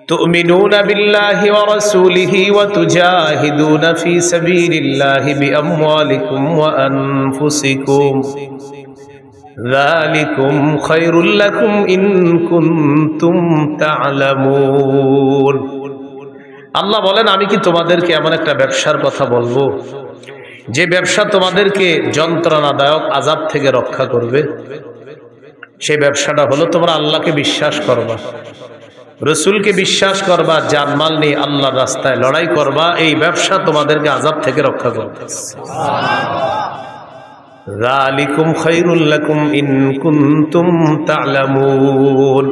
تؤمنون بالله ورسوله وتجاهدون في سبيل الله بأموالكم وأنفسكم ذلكم خير لكم إن كنتم تعلمون। আল্লাহ বলেন, আমি কি তোমাদেরকে এমন একটা ব্যবসার কথা বলবো যে ব্যবসা তোমাদেরকে যন্ত্রণাদায়ক আযাব থেকে রক্ষা করবে? সেই ব্যবসাটা হলো তোমরা আল্লাহকে বিশ্বাস করবা, রসুলকে বিশ্বাস করবা, জানমাল নিয়ে আল্লাহর রাস্তায় লড়াই করবা। এই ব্যবসা তোমাদেরকে আযাব থেকে রক্ষা করবে। যালিকুম খায়রুল লাকুম ইন কুনতুম তা'লামুন।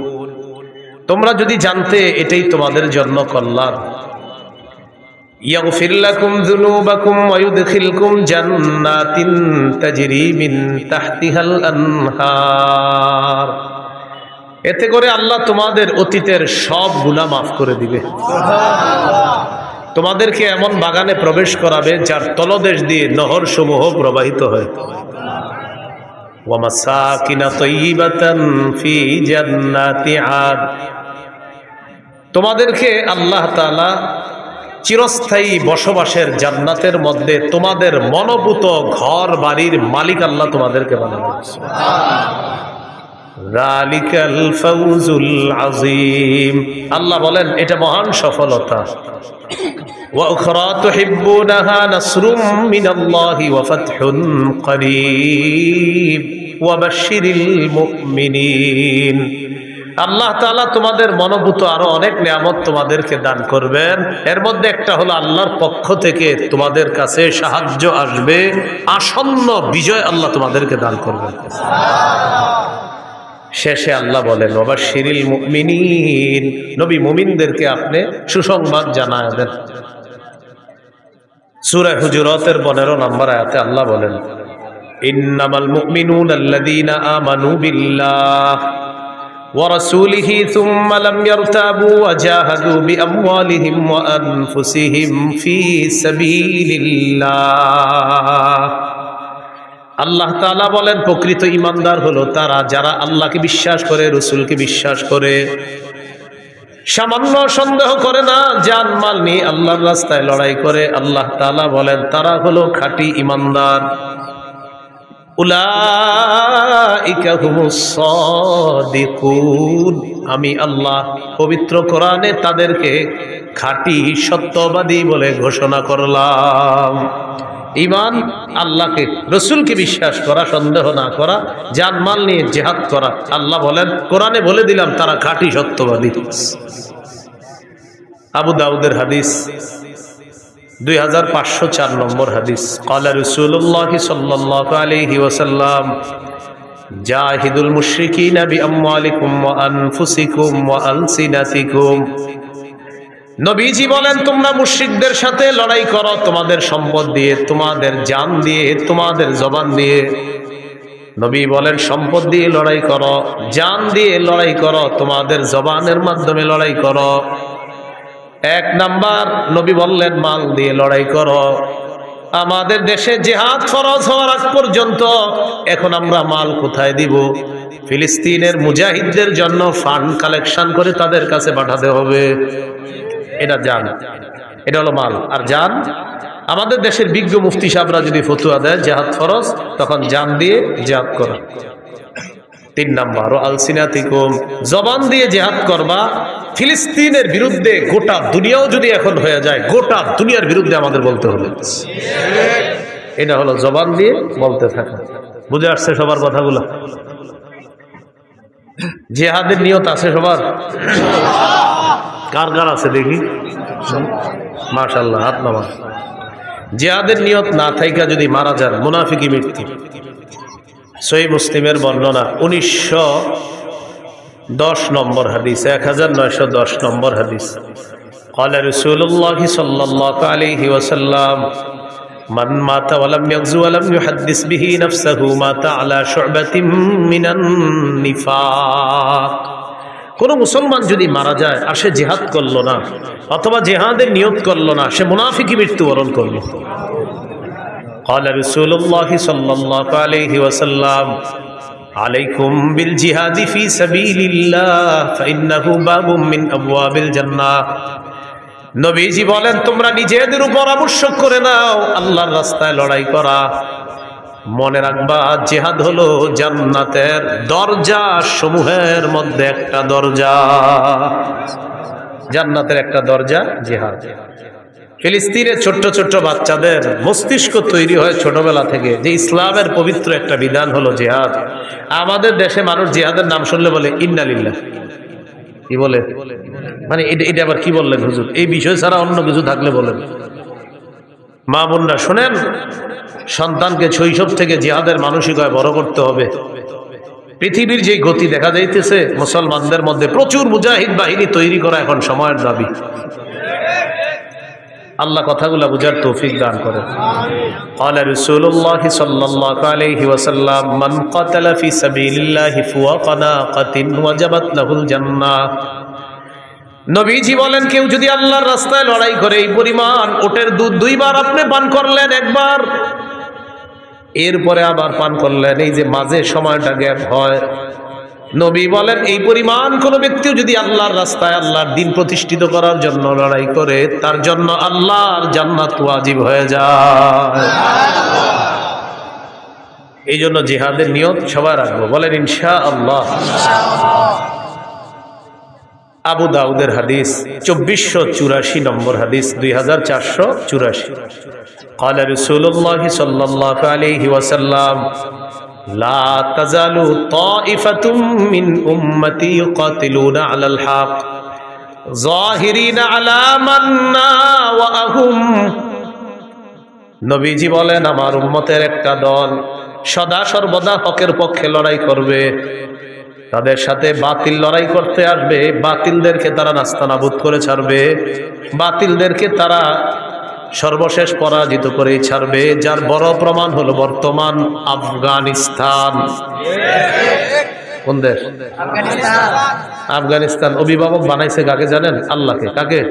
তোমরা যদি জানতে এটাই তোমাদের জন্য কল্যাণ। ইয়াগফির লাকুম যুনুবাকুম ওয়া ইউদখিলকুম জান্নাতিন তাজরি মিন তাহতিহাল আনহার। এতে করে আল্লাহ তোমাদের অতীতের সব গুনাহ মাফ করে দিবে। তোমাদেরকে এমন বাগানে প্রবেশ করাবে যার তলদেশ দিয়ে নহর সমূহ প্রবাহিত হয়। ওয়া মাসাকিনা তাইয়িবাতান ফি জান্নাতি আদ। তোমাদেরকে আল্লাহ তাআলা চিরস্থায়ী বসবাসের জান্নাতের মধ্যে তোমাদের মনোভূত ঘর বাড়ির মালিক আল্লাহ তোমাদেরকে বানাবে। যালিকাল ফাউজুল আযীম। আল্লাহ বলেন, এটা মহান সফলতা। ওয়া উখরা তুহিব্বুনাহা নাসরুম মিনাল্লাহি ওয়া ফাতহুন করিব ওয়া বাশশিরিল মুমিনিন। আল্লাহ তাআলা তোমাদের মনোভূত আরো অনেক নিয়ামত তোমাদেরকে দান করবেন। এর মধ্যে একটা হলো আল্লাহর পক্ষ থেকে তোমাদের কাছে সাহায্য আসবে, আসন্ন বিজয় আল্লাহ তোমাদেরকে দান করবেন। শেষে আল্লাহ বলেন, ওয়া বাশশিরিল মুমিনিন। নবী মুমিনদেরকে আপনি সুসংবাদ জানায় দেন। সূরা হুজুরাতের 15 নম্বর আয়াতে আল্লাহ বলেন, ইন্নামাল মুমিনুনা আল্লাযীনা আমানু বিল্লাহ ওয়া রাসূলিহি সুম্মা লাম ইয়ারতাবু ওয়া জাহাদু বিআমওয়ালিহিম ওয়া আনফুসিহিম ফি সাবিলিল্লাহ। আল্লাহ তাআলা বলেন, প্রকৃত ঈমানদার হলো তারা যারা আল্লাহকে বিশ্বাস করে, রসুলকে বিশ্বাস করে, সামান্য সন্দেহ করে না, জানমাল নিয়ে আল্লাহর রাস্তায় লড়াই করে। আল্লাহ তাআলা বলেন, তারা হলো খাঁটি ঈমানদার। উলাইকা হুমুস সাদিকুন। আমি আল্লাহ পবিত্র কোরআনে তাদেরকে খাঁটি সত্যবাদী বলে ঘোষণা করলাম। ঈমান আল্লাহকে রসুলকে বিশ্বাস করা, সন্দেহ না করা, জানমাল নিয়ে জিহাদ করা। আল্লাহ বলেন, কোরআনে বলে দিলাম তারা খাঁটি সত্যবাদী। আবু দাউদের হাদিস 2504 নম্বর হাদিস। ক্বালা রাসূলুল্লাহ সাল্লাল্লাহু আলাইহি ওয়াসাল্লাম জাহিদুল মুশরিকিনা বিআমওয়ালিকুম ওয়া আনফুসিকুম ওয়া আলসিনাতিকুম। নবীজি বলেন, তোমরা মুশরিকদের সাথে লড়াই করো তোমাদের সম্পদ দিয়ে, তোমাদের জান দিয়ে, তোমাদের জবান দিয়ে। নবী বলেন, সম্পদ দিয়ে লড়াই করো, জান দিয়ে লড়াই করো, তোমাদের জবানের মাধ্যমে লড়াই করো। 1 নাম্বার নবী বললেন, মাল দিয়ে লড়াই করো। আমাদের দেশে জিহাদ ফরজ হওয়ার আগ পর্যন্ত এখন আমরা মাল কোথায় দিব? ফিলিস্তিনের মুজাহিদদের জন্য ফান্ড কালেকশন করে তাদের কাছে পাঠাতে হবে। এটা জান, এটা হলো মাল। আর জান, আমাদের দেশের বিজ্ঞ মুফতি সাহেবরা যদি ফতোয়া দেয় জিহাদ ফরজ, তখন জান দিয়ে জিহাদ করা। 3 নাম্বার, ও আলসিনাতিকুম, জবান দিয়ে জিহাদ করবা। ফিলিস্তিনের বিরুদ্ধে গোটা দুনিয়াও যদি এখন হয়ে যায়, গোটা দুনিয়ার বিরুদ্ধে আমাদের বলতে হবে। এটা হলো জবান দিয়ে বলতে থাকা। বুঝে আসছে সবার কথাগুলো? জিহাদের নিয়ত আছে সবার? কার কার আছে দেখি? মাশাআল্লাহ, হাত নামা। জিহাদের নিয়ত না থাইকা যদি মারা যান, মুনাফিকি মৃত্যু। সহিহ মুসলিমের বর্ণনা 1910 নম্বর হাদিস, 1910 নম্বর হাদিস। ক্বালা রাসূলুল্লাহ সাল্লাল্লাহু আলাইহি ওয়াসাল্লাম মান মাতা ওয়া লাম ইয়াগজু ওয়া লাম ইউহাদ্দিস বিহি নাফসাহু মাতা আলা শু'বাতিন মিনান নিফাক। কোন মুসলমান যদি মারা যায় আর সে জিহাদ করলো না, অথবা জিহাদের নিয়ত করলো না, সে মুনাফিকি মৃত্যুবরণ করলো। ক্বালা রাসূলুল্লাহ সাল্লাল্লাহু আলাইহি ওয়াসাল্লাম আলাইকুম বিল জিহাদি ফি সাবিলিল্লাহ ফাইন্নাহু বাবুম মিন আবওয়াবিল জান্নাহ। নবীজি বলেন, তোমরা নিজেদের উপর আবশ্যক করে নাও আল্লাহর রাস্তায় লড়াই করা। মনে রাখবা, জিহাদ হলো জান্নাতের দরজা সমূহের মধ্যে একটা দরজা। জান্নাতের একটা দরজা জিহাদ। ফিলিস্তিনের ছোট্ট ছোট্ট বাচ্চাদের মস্তিষ্ক তৈরি হয় ছোটবেলা থেকে যে ইসলামের পবিত্র একটা বিধান হলো জিহাদ। আমাদের দেশে মানুষ জিহাদের নাম শুনলে বলে ইন্না লিল্লাহ। কি বলে? মানে এটা আবার কি বললেন হুজুর? এই বিষয় ছাড়া অন্য কিছু থাকলে বলেন। মা বোনরা শোনেন, সন্তানকে শৈশব থেকে জিহাদের মানসিকতায় বড় করতে হবে। পৃথিবীর যে গতি দেখা যাইতেছে, মুসলমানদের মধ্যে প্রচুর মুজাহিদ বাহিনী তৈরি করা এখন সময়ের দাবি। আল্লাহ কথাগুলা বুঝার তৌফিক দান করে। قال رسول الله صلى الله عليه وسلم من قتل في سبيل الله فوق ناقة وجبت له الجنة। নবীজি বলেন, কেউ যদি আল্লাহর রাস্তায় লড়াই করে এই পরিমাণ ওটের দুধ 2 বার আপনি পান করলেন, একবার এরপরে আবার পান করলেন, এই যে মাঝে সময়টা গ্যাপ হয়, নবী বলেন এই পরিমাণ কোন ব্যক্তিও যদি আল্লাহর রাস্তায় আল্লাহর দ্বীন প্রতিষ্ঠিত করার জন্য লড়াই করে, তার জন্য আল্লাহর জান্নাত ওয়াজিব হয়ে যায়। এই জন্য জিহাদের নিয়ত সবাই রাখবো, বলেন ইনশাআল্লাহ। আবু দাউদের হাদিস 2484 নম্বর হাদিস, 2484। قال رسول الله صلى الله عليه وسلم لا تزال طائفة من أمتي يقاتلون على الحق ظاهرين على من ناوأهم। নবীজি বলেন, আমার উম্মতের একটা দল সদা সর্বদা হকের পক্ষে লড়াই করবে। তাদের সাথে বাতিল লড়াই করতে আসবে, বাতিলদেরকে তারা নাস্তানাবুদ করে ছাড়বে, বাতিলদেরকে তারা সর্বশেষ পরাজিত করে ছাড়বে। যার বড় প্রমাণ হলো বর্তমান আফগানিস্তান। কোন দেশ? আফগানিস্তান। অভিভাবক বানাইছে কাকে জানেন? আল্লাহকে। কাকে?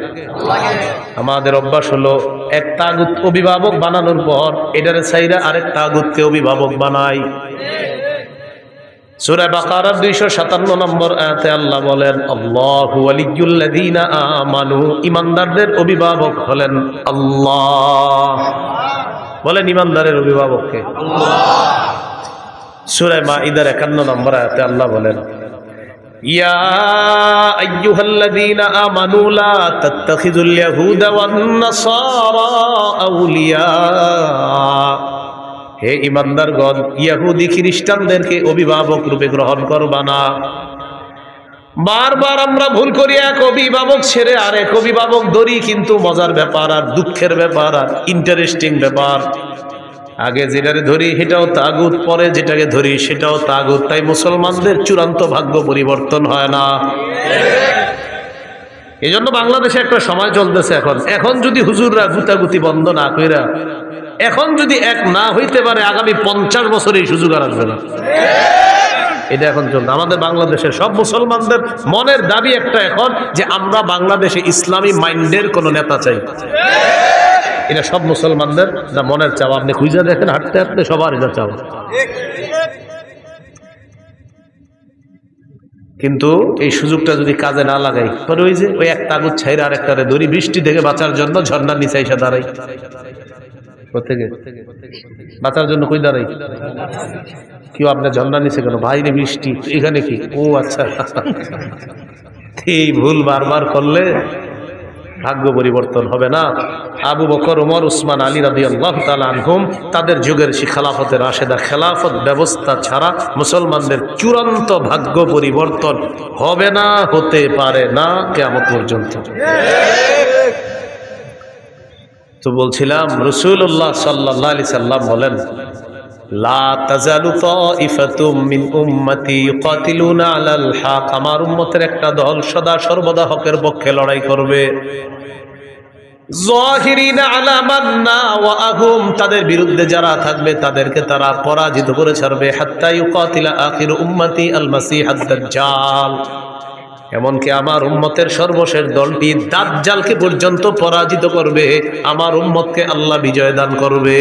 আমাদের অভ্যাস হলো এক তাগুত অভিভাবক বানানোর পর এটারে ছাইরা আরেক তাগুতকে অভিভাবক বানাই। সূরা বাকারার 257 নম্বর আয়াতে আল্লাহ বলেন, আল্লাহু ওয়ালিয়্যুল্লাযীনা আমানু, ঈমানদারদের অভিভাবক হলেন আল্লাহ। বলেন ঈমানদারের অভিভাবক কে? আল্লাহ। সূরা মাঈদার 51 নম্বর আয়াতে আল্লাহ বলেন, ইয়া আইয়ুহাল্লাযীনা আমানু লা তাত্তাখিযুল ইয়াহুদা ওয়ান নাসারা আউলিয়া। হে ইমানদারগণ, ইহুদি খ্রিস্টানদেরকে অভিভাবক রূপে গ্রহণ করবা না। বারবার আমরা ভুল করি, এক অভিভাবক ছেড়ে আরেক অভিভাবক ধরি, কিন্তু মজার ব্যাপার আর দুঃখের ব্যাপার আর ইন্টারেস্টিং ব্যাপার, আগে যেটাকে ধরি সেটাও তাগুত, পরে যেটাকে ধরি সেটাও তাগুত। তাই মুসলমানদের চূড়ান্ত ভাগ্য পরিবর্তন হয় না। এই জন্য বাংলাদেশে একটা সময় চলতেছে এখন যদি হুজুররা গুতাগুতি বন্ধ না কইরা এখন যদি এক না হইতে পারে, আগামী 50 বছরে এই সুযোগ আর আসবে না। এটা এখন চলছে আমাদের বাংলাদেশের সব মুসলমানদের মনের দাবি একটা এখন, যে আমরা বাংলাদেশে ইসলামী মাইন্ডের কোন নেতা চাই। এটা সব মুসলমানদের মনের চাওয়া। আপনি খুঁজে দেখেন, হাঁটতে হাঁটতে সবার এটা চাওয়া। কিন্তু এই সুযোগটা যদি কাজে না লাগাই, পরে ওই এক তাগুত ছাইরা আরেকটারে ধরি, বৃষ্টি থেকে বাঁচার জন্য ঝর্ণার নিচে এসে দাঁড়াই। কোথেকে বাঁচার জন্য কই দাঁড়াই? কেউ আপনার ঝর্ণার নিচে কেন? ভাইরে বৃষ্টি, এখানে কি? ও আচ্ছা। এই ভুল বারবার করলে ভাগ্য পরিবর্তন হবে না। আবু বকর, ওমর, উসমান, আলী রাদিয়াল্লাহু তাআলা আনহুম, তাদের যুগের সেই খেলাফতের রাশেদা খেলাফত ব্যবস্থা ছাড়া মুসলমানদের চূড়ান্ত ভাগ্য পরিবর্তন হবে না, হতে পারে না কিয়ামত পর্যন্ত। তো বলছিলাম, রাসূলুল্লাহ সাল্লাল্লাহু আলাইহি সাল্লাম বলেন, লা তাজালু তাইফাতুম মিন উম্মতি ইউকাতিলুনা আলাল হক। আমার উম্মতের একটা দল সদা সর্বদা হকের পক্ষে লড়াই করবে। যাহিরিনা আলা মান নাওয়াহুম, তাদের বিরুদ্ধে যারা থাকবে তাদেরকে তারা পরাজিত করে ছাড়বে। হাত্তা ইউকাতিলা আখির উম্মতি আল মাসিহাদ দাজ্জাল, এমনকি আমার উম্মতের সর্বশেষ দলটি দাজ্জালকে পর্যন্ত পরাজিত করবে। আমার উম্মতকে আল্লাহ বিজয় দান করবে।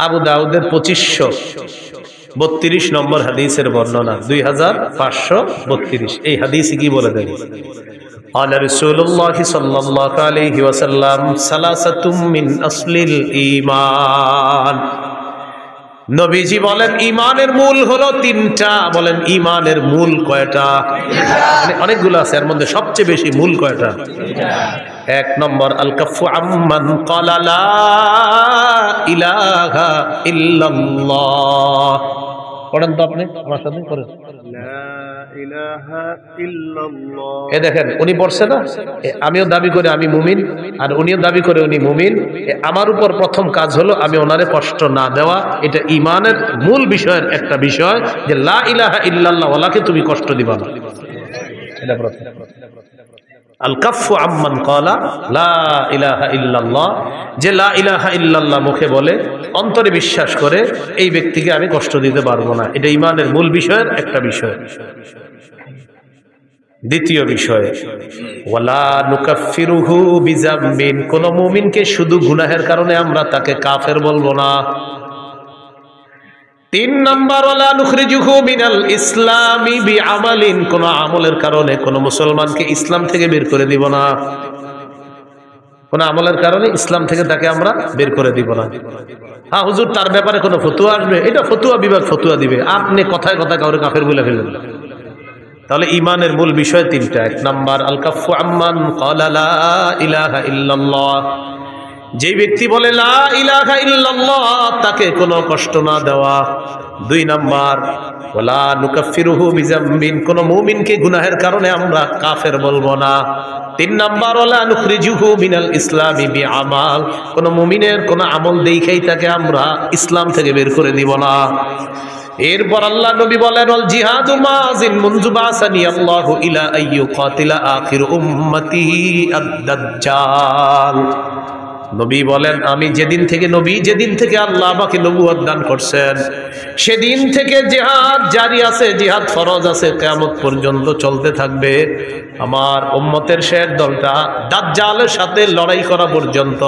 আবু দাউদের 2532 নম্বর হাদিসের বর্ণনা, 2532। এই হাদিসে কি বলে দেন? قال رسول الله صلى الله عليه وسلم ثلاثة من أصل الإيمان। নবীজি বলেন ইমানের মূল হলো তিনটা। বলেন ইমানের মূল কয়টা? অনেকগুলো আছে, এর মধ্যে সবচেয়ে বেশি মূল কয়টা? এক নম্বর আল কাফু আম্মান ক্বালা লা ইলাহা ইল্লাল্লাহ। পড়েন তো আপনি আমার সাথে, পড়েন লা ইলাহা ইল্লাল্লাহ। এ দেখেন উনি পড়ছে না, আমিও দাবি করে আমি মুমিন আর উনিও দাবি করে উনি মুমিন। আমার উপর প্রথম কাজ হলো আমি ওনারে কষ্ট না দেওয়া। এটা ইমানের মূল বিষয়ের একটা বিষয় যে লা ইলাহা ইল্লাল্লাহ ওয়ালাকে তুমি কষ্ট দিবা না। এটা প্রথম। আল কাফু আম্মান ক্বালা লা ইলাহা ইল্লাল্লাহ, যে লা ইলাহা ইল্লাল্লাহ মুখে বলে অন্তরে বিশ্বাস করে এই ব্যক্তিকে আমি কষ্ট দিতে পারবো না। এটা ইমানের মূল বিষয়ের একটা বিষয়। দ্বিতীয় বিষয় ওয়ালা নুকাফিরুহু বিযামবিন, কোন মুমিনকে শুধু গুনাহের কারণে আমরা তাকে কাফের বলবো না। তিন নম্বর ওয়ালা নুখরিজুহু মিনাল ইসলামি বিআমালিন, কোন আমলের কারণে কোন মুসলমানকে ইসলাম থেকে বের করে দিব না। কোন আমলের কারণে ইসলাম থেকে তাকে আমরা বের করে দিব না। হ্যাঁ হুজুর তার ব্যাপারে কোনো ফতোয়া আসবে, এটা ফতোয়া বিভাগ ফতোয়া দিবে, আপনি কথায় কথায় কাউরে কাফের বলে ফেলবেন না। তাহলে ইমানের মূল বিষয় তিনটা। এক নাম্বার আল কাফু আম্মান ক্বালা লা ইলাহা ইল্লাল্লাহ, যে ব্যক্তি বলে লা ইলাহা ইল্লাল্লাহ তাকে কোনো কষ্ট না দেওয়া। দুই নাম্বার ওয়ালা নুকাফিরুহু বিযামবিন, কোন মুমিনকে গুনাহের কারণে আমরা কাফের বলবো না। তিন নাম্বার ওয়ালা নুখরিজুহু মিনাল ইসলামি বিআমাল, কোন মুমিনের কোন আমল দেখাই তাকে আমরা ইসলাম থেকে বের করে দিব না। এরপর আল্লাহ নবী বলেন ওয়াল জিহাদু মাযিন মুনযু বাসানি আল্লাহু ইলা আইয়ু কাতিলা আখির উম্মতি আদ-দাজ্জাল। নবী বলেন আমি যেদিন থেকে আল্লাহ আমাকে নবুয়ত দান করছেন সেদিন থেকে জিহাদ জারি আছে, জিহাদ ফরজ আছে, কিয়ামত পর্যন্ত চলতে থাকবে। আমার উম্মতের শেষ দলটা দাজ্জালের সাথে লড়াই করা পর্যন্ত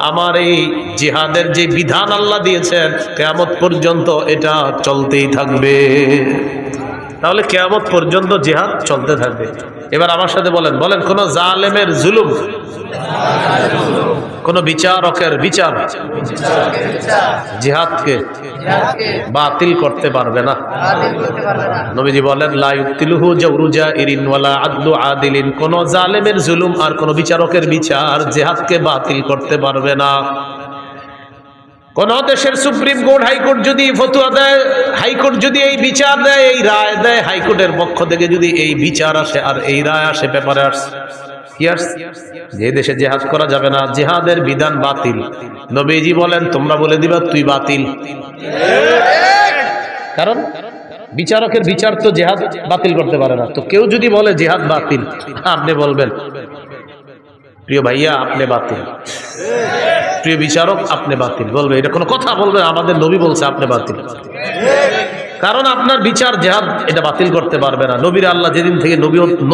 আমার এই জিহাদের যে বিধান আল্লাহ দিয়েছেন কিয়ামত পর্যন্ত এটা চলতেই থাকবে। তাহলে কিয়ামত পর্যন্ত জিহাদ চলতে থাকবে। এবার আমার সাথে বলেন কোন জালেমের জুলুম, কোন বিচারকের বিচার জিহাদকে বাতিল করতে পারবে না। নবীজি বলেন লা ইউতিলুহু জাওরু জাইরিন ওয়ালা আদলু আদিলিন, কোন জালেমের জুলুম আর কোন বিচারকের বিচার জিহাদকে বাতিল করতে পারবে না। কোন দেশের সুপ্রিম কোর্ট হাইকোর্ট যদি ফতোয়া দেয়, হাইকোর্ট যদি এই বিচার দেয়, এই রায় দেয়, হাইকোর্টের পক্ষ থেকে যদি এই বিচার আসে আর এই রায় আসে, পেপারে আসে কি আসে যে দেশে জিহাদ করা যাবে না, জিহাদের বিধান বাতিল, নবীজি বলেন তোমরা বলে দিবা তুই বাতিল। কারণ বিচারকের বিচার তো জিহাদ বাতিল করতে পারে না। তো কেউ যদি বলে জিহাদ বাতিল, আপনি বলবেন প্রিয় ভাইয়া আপনি বাতিল, প্রিয় বিচারক আপনি বাতিল, বলবে এটা কোনো কথা? বলবে আমাদের নবী বলছে আপনি বাতিল। কারণ আপনার বিচার জিহাদ এটা বাতিল করতে পারবে না। নবীর আল্লাহ যেদিন থেকে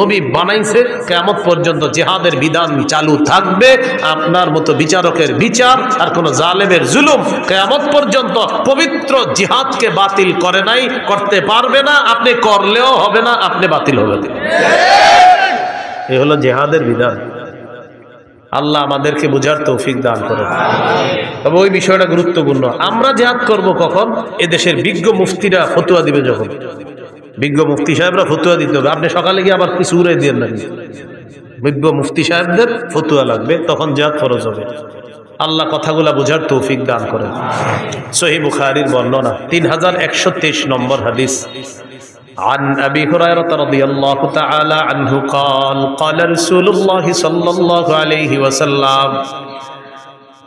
নবী বানাইছে কিয়ামত পর্যন্ত জিহাদের বিধান চালু থাকবে। আপনার মতো বিচারকের বিচার আর কোন জালেমের জুলুম কিয়ামত পর্যন্ত পবিত্র জিহাদকে বাতিল করে নাই, করতে পারবে না। আপনি করলেও হবে না, আপনি বাতিল হবেন। এই হলো জিহাদের বিধান। আল্লাহ আমাদেরকে বুঝার তৌফিক দান করেন। তবে ওই বিষয়টা গুরুত্বপূর্ণ। আমরা জিহাদ করব কখন? এদেশের বিজ্ঞ মুফতিরা ফতোয়া দিবে যখন, বিজ্ঞ মুফতি সাহেবরা ফতোয়া দিতে হবে। আপনি সকালে গিয়ে আবার কিছু উড়াই দিয়ে না, বিজ্ঞ মুফতি সাহেবদের ফতোয়া লাগবে, তখন জিহাদ ফরজ হবে। আল্লাহ কথাগুলা বুঝার তৌফিক দান করেন। সহিহ বুখারীর বর্ণনা 3123 নম্বর হাদিস। عن أبي هريرة رضي الله تعالى عنه قال قال رسول الله صلى الله عليه وسلم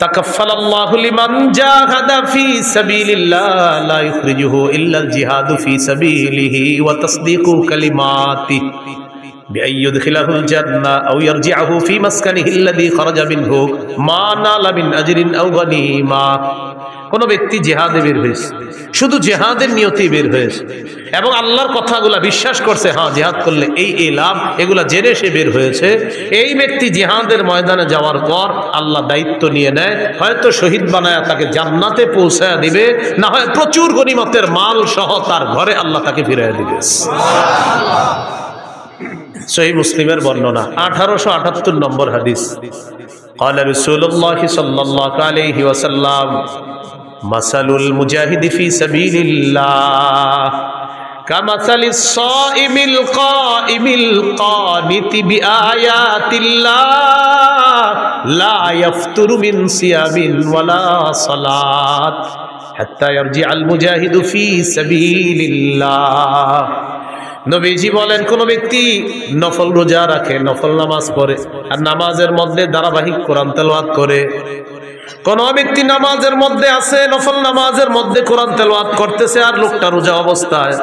تكفل الله لمن جاهد في سبيل الله لا يخرجه إلا الجهاد في سبيله وتصديق كلماته بأن يدخله الجنة أو يرجعه في مسكنه الذي خرج منه ما نال من أجر أو غنيمة। কোন ব্যক্তি জিহাদে বের হয়েছে, শুধু জিহাদের নিয়তে বের হয়েছে এবং আল্লাহর কথাগুলা বিশ্বাস করছে, হ্যাঁ জিহাদ করলে এই লাভ, এগুলা জেনে সে বের হয়েছে, এই ব্যক্তি জিহাদের ময়দানে যাওয়ার পর আল্লাহ দায়িত্ব নিয়ে নেয়, হয়তো শহীদ বানায়া তাকে জান্নাতে পৌঁছায়া দিবে, না হয় প্রচুর গনিমতের মাল সহ তার ঘরে আল্লাহ তাকে ফিরিয়ে দিবে। সহিহ মুসলিমের বর্ণনা 1878 নম্বর হাদিস। قال رسول الله صلى الله عليه وسلم مثل المجاهد في سبيل الله كمثل الصائم القائم القانت بآيات الله لا يفتر من صيام ولا صلاة حتى يرجع المجاهد في سبيل الله। নবীজি বলেন, কোন ব্যক্তি নফল রোজা রাখে, নফল নামাজ পড়ে আর নামাজের মধ্যে ধারাবাহিক কোরআন তেলাওয়াত করে, কোন ব্যক্তি নামাজের মধ্যে আছে, নফল নামাজের মধ্যে কোরআন তেলাওয়াত করতেছে আর লোকটা রোজা অবস্থায়,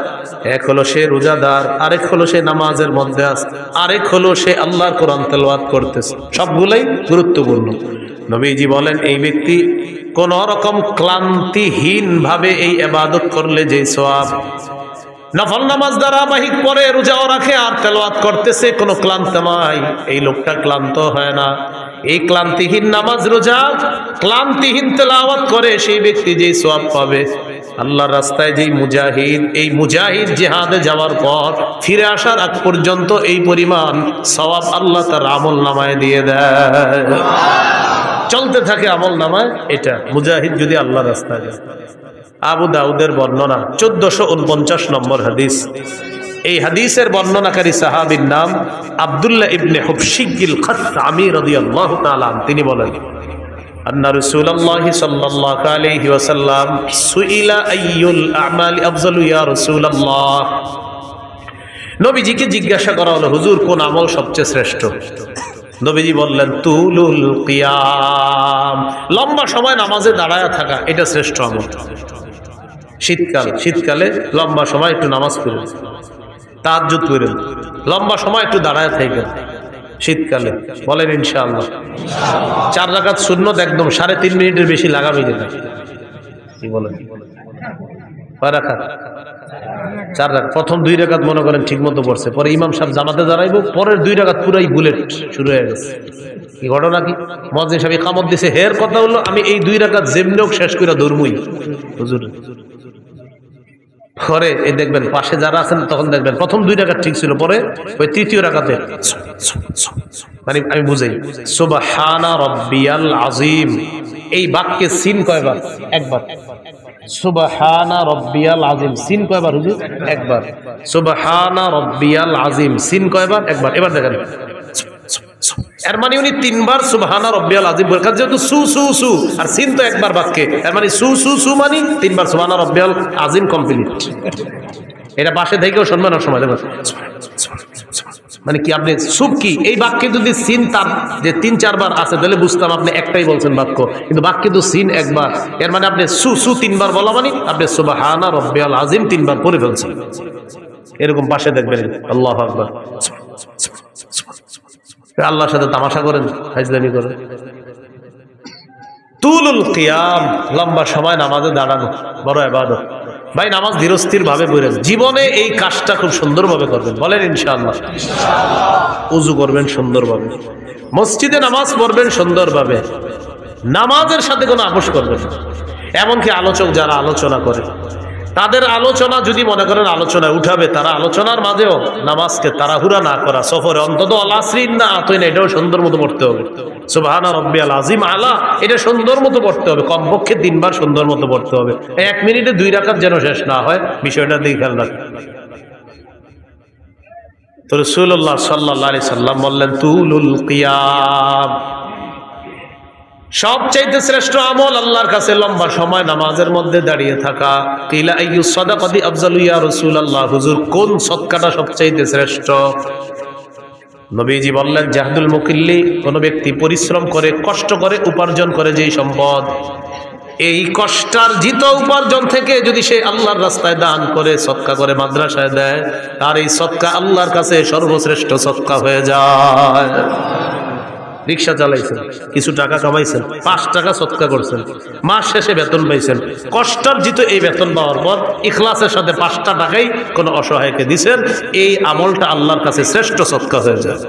এক হলো সে রোজাদার, আরেক হলো সে নামাজের মধ্যে আছে, আরেক হলো সে আল্লাহর কোরআন তেলাওয়াত করতেছে, সবগুলাই গুরুত্বপূর্ণ। নবীজি বলেন, এই ব্যক্তি কোন রকম ক্লান্তিহীন ভাবে এই ইবাদত করলে যে সওয়াব, নফল নামাজ ধারাবাহিক পরে রোজাও রাখে আর তেলাওয়াত করতেছে, কোনো ক্লান্ত নয়, এই লোকটা ক্লান্ত হয় না। এই ক্লান্তিহীন নামাজ রোজা, ক্লান্তিহীন তেলাওয়াত করে সেই ব্যক্তি যেই সওয়াব পাবে, আল্লাহর রাস্তায় যেই মুজাহিদ, এই মুজাহিদ জিহাদে যাওয়ার পর ফিরে আসার আগ পর্যন্ত এই পরিমাণ সওয়াব আল্লাহ তার আমল নামায় দিয়ে দেয়, চলতে থাকে আমল নামায়। এটা মুজাহিদ যদি আল্লাহর রাস্তায় যায়। আবু দাউদের বর্ণনা 1449 নম্বর হাদিস। এই হাদিসের বর্ণনাকারী সাহাবীর নাম আব্দুল্লাহ ইবনে হুবশিগিল খাসআমি রাদিয়াল্লাহু তাআলা। তিনি বলেন, আন্না রাসূলুল্লাহ সাল্লাল্লাহু আলাইহি ওয়াসাল্লাম সুইলা আইয়ুল আমালি আফযালু ইয়া রাসূলুল্লাহ। নবীজিকে জিজ্ঞাসা করা হলো, হুজুর কোন আমল সবচেয়ে শ্রেষ্ঠ? নবীজি বললেন, তুলুল কিয়াম, লম্বা সময় নামাজে দাঁড়ায় থাকা, এটা শ্রেষ্ঠ আমল। শীতকালে লম্বা সময় একটু নামাজ পড়েন, তাহাজ্জুদ করেন, লম্বা সময় একটু দাঁড়ায় থাকেন শীতকালে, বলেন ইনশাআল্লাহ। 4 রাকাত সুন্নত একদম 3.5 মিনিটের বেশি লাগাবেই না। কি বলেন? 4 রাকাত 4 রাকাত। প্রথম 2 রাকাত মনে করেন ঠিক মতো পড়ছে, পরে ইমাম সাহেব জামাতে দাঁড়াইবো, পরের 2 রাকাত পুরাই বুলেট শুরু হয়ে গেছে। কি ঘটনা কি? মুয়াজ্জিন সাহেব ইকামত দিছে, হের কথা হলো আমি এই 2 রাকাত যেমনও শেষ করে ধরমই হুজুর। পরে এই দেখবেন পাশে যারা আছেন, তখন দেখবেন প্রথম 2 রাকাত ঠিক ছিল, পরে ওই তৃতীয় রাকাতে মানে আমি বুঝাই, সুবহানা রাব্বিয়াল আযীম, এই বাক্যে সিন কয়বার? একবার। সুবহানা রাব্বিয়াল আযীম, সিন কয়বার হুজুর? একবার। সুবহানা রাব্বিয়াল আযীম, সিন কয়বার? একবার। এবার দেখেন, এর মানে উনি 3 বার সুবহানা রাব্বিয়াল আযীম বলেছেন, যেহেতু সু সু সু আর সিন তো একবার বাক্যে, এর মানে সু সু সু মানে 3 বার সুবহানা রাব্বিয়াল আযীম কমপ্লিট। এটা পাশে থেকেও শুনবেন সময় দেখবেন, মানে কি আপনি সুব কি এই বাক্যে যদি সিন তার যে 3-4 বার আছে তাহলে বুঝতাম আপনি একটাই বলছেন বাক্য, কিন্তু বাক্যে তো সিন একবার, এর মানে আপনি সু সু 3 বার বলা মানে আপনি সুবহানা রাব্বিয়াল আযীম 3 বার পড়ে ফেলছেন। এরকম পাশে দেখবেন আল্লাহু আকবার, আল্লাহর সাথে তামাশা করেন, ফাজলামি করেন। তুলুল কিয়াম, লম্বা সময় নামাজে দাঁড়ানো বড় ইবাদত। ভাই নামাজ ধীরস্থির ভাবে পড়েন, জীবনে এই কাজটা খুব সুন্দরভাবে করবেন, বলেন ইনশাআল্লাহ। উযু করবেন সুন্দরভাবে, মসজিদে নামাজ পড়বেন সুন্দরভাবে, নামাজের সাথে কোনো আপোষ করবেন না। এমনকি আলোচক যারা আলোচনা করে, তাদের আলোচনা যদি মনে করেন আলোচনায় উঠাবে, তারা আলোচনার মাঝেও নামাজকে তাড়াহুড়া না করা, সফরে অন্তত আলাসরিন না আতইন, এটাও সুন্দর মতো পড়তে হবে। সুবহানা রাব্বিয়াল আযীম আলা, এটা সুন্দর মতো পড়তে হবে, কমপক্ষে 3 বার সুন্দর মতো পড়তে হবে। 1 মিনিটে 2 রাকাত যেন শেষ না হয়, বিষয়টা দিকে খেয়াল রাখবেন। তো রাসূলুল্লাহ সাল্লাল্লাহু আলাইহি সাল্লাম বললেন, তুলুল কিয়াম, সবচাইতে শ্রেষ্ঠ আমল আল্লাহর কাছে লম্বা সময় নামাজের মধ্যে দাঁড়িয়ে থাকা। কিলা আইয়ু সাদাকাতি আফযালু ইয়া রাসূলুল্লাহ, হুজুর কোন সদকাটা সবচাইতে শ্রেষ্ঠ? নবীজি বললেন, জাহদুল মুকিল্লি, কোন ব্যক্তি পরিশ্রম করে, কষ্ট করে উপার্জন করে যেই সম্পদ, এই কষ্টার্জিত উপার্জন থেকে যদি সে আল্লাহর রাস্তায় দান করে, সদকা করে, মাদ্রাসায় দেয়, আর এই সদকা আল্লাহর কাছে সর্বশ্রেষ্ঠ সদকা হয়ে যায়। রিক্সা চালাইছেন, কিছু টাকা কামাইছেন, 5 টাকা সদকা করছেন, মাস শেষে বেতন পাইছেন, কষ্টার্জিত এই বেতন পাওয়ার পর ইখলাসের সাথে 5টা টাকাই কোনো অসহায়কে দিছেন, এই আমলটা আল্লাহর কাছে শ্রেষ্ঠ সদকা হয়ে যায়।